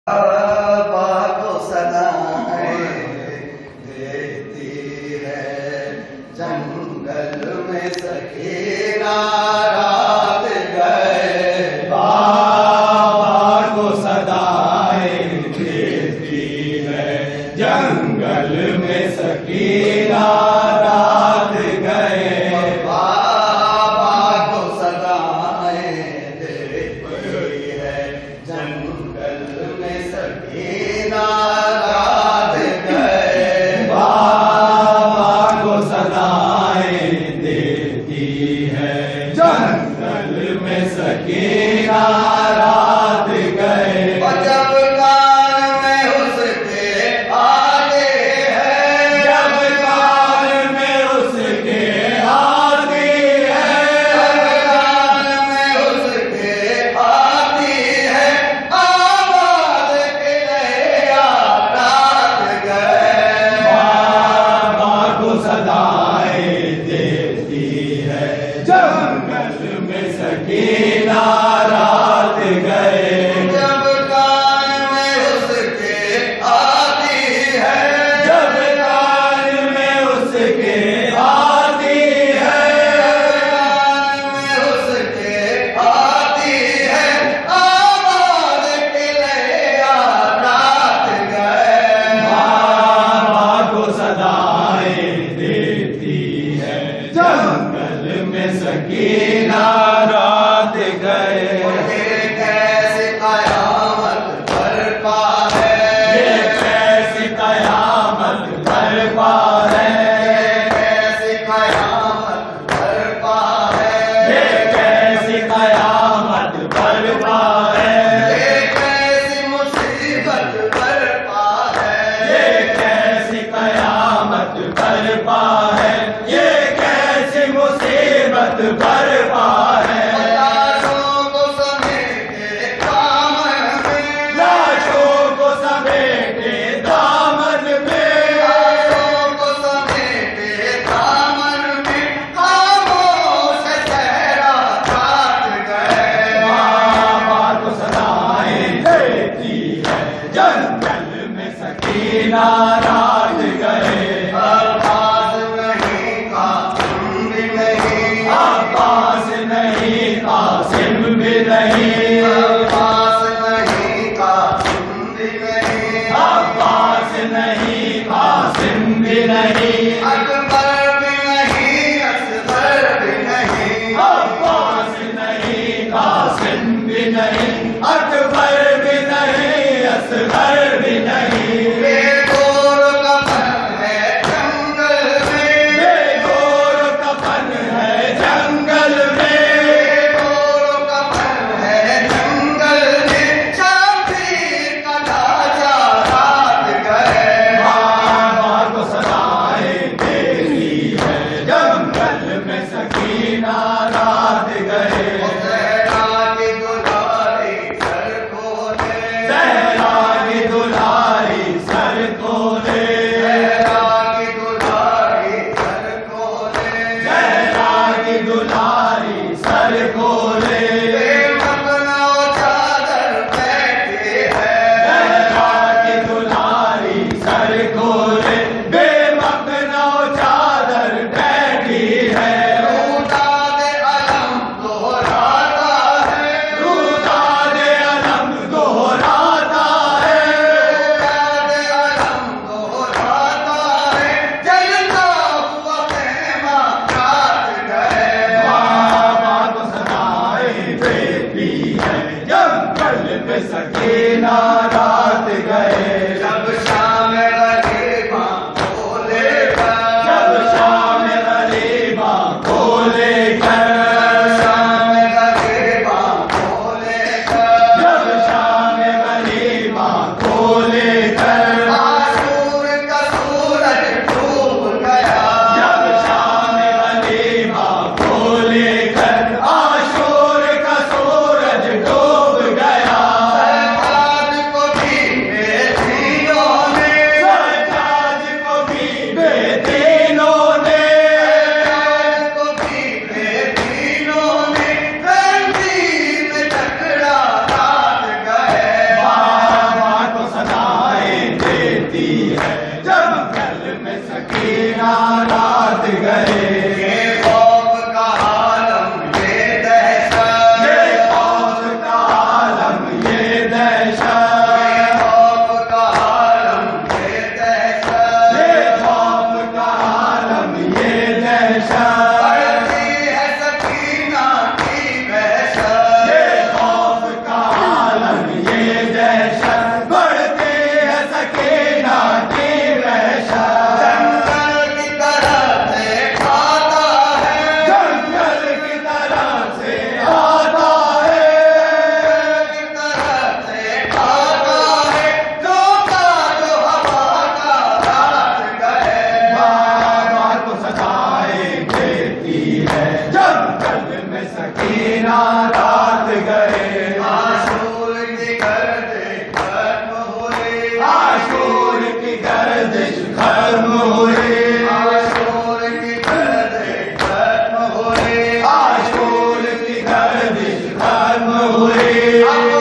बाबा को सदाएं देती है जंगल में सखीना रात गए। बाबा को सदाएं देती है जंगल में सकीना रात गए। बाबा को सदाएं देती है जंगल में सखीना रात गए। बाबा को सदाएं देती है जंगल में सकीना रात गए। और जब कान में उसके आते हैं, जब कान में उसके आती है, जब कान में उसके आती है आवाज के नैया रात गए। बाबा को सदाएं देती है जंगल में सकीना रात गए। जब कान में उसके आती है, जब कान में उसके आती है, कान में उसके आती है आवाज के नैया रात गए। बाबा को सदाएं देती है जंगल में सकीना रात गए। ये कैसी कयामत बरपा है, ये कैसी कयामत बरपा है, कैसी कयामत बरपा है, ये कैसी कयामत बरपा है, ये कैसी मुसीबत बरपा है, ये कैसी कयामत बरपा है, ये कैसी मुसीबत बरपा है। लाशों को समेटे दामन में, लाशों को समेटे दामन में, लाशों को समेटे दामन में खामोश सहरा काट गए। बाबा को सदाएं देती है जंगल में सकीना रात गए। अब्बास नहीं कासिम भी नहीं, अब्बास नहीं कासिम भी नहीं, अब्बास नहीं कासिम भी नहीं, अब्बास नहीं कासिम भी नहीं, अकबर भी नहीं असगर भी नहीं, अब्बास नहीं कासिम भी नहीं, अकबर भी नहीं, असगर भी नहीं। बेगोर कफन है जंगल में, बेगोर कफन है जंगल में, बेगोर कफन है जंगल में शबीर का ढांचा रात गए। बाबा को सदाएं देती है जंगल में सकीना रात गए। सहरा की दुलारी सर खोले, सहरा की दुलारी सर खोले, सहरा की दुलारी सर खोले, सहरा की दुलारी सर खोले, बेमतना चादर बैठी है, सहरा की दुलारी सर खोले, बेमखना चादर बैठी है। रूदाद अलम दोहराता है, रूदाद अलम दोहराता है, रूदाद अलम दोहराता है, जलता हुआ खेमा रात गए। बाबा को सदाएं देती है जंगल में सकीना रात गए। जब शाम गरीबा बोलेगा, जब शाम गरीबा को लेकर, शाम गरीबा बोलेगा, जब शाम गरीबा को लेकर, आशूर का सूरज डूब गया, जब शाम गरीबा को लेकर, आशूर का सूरज डूब गया। सरकार को भी की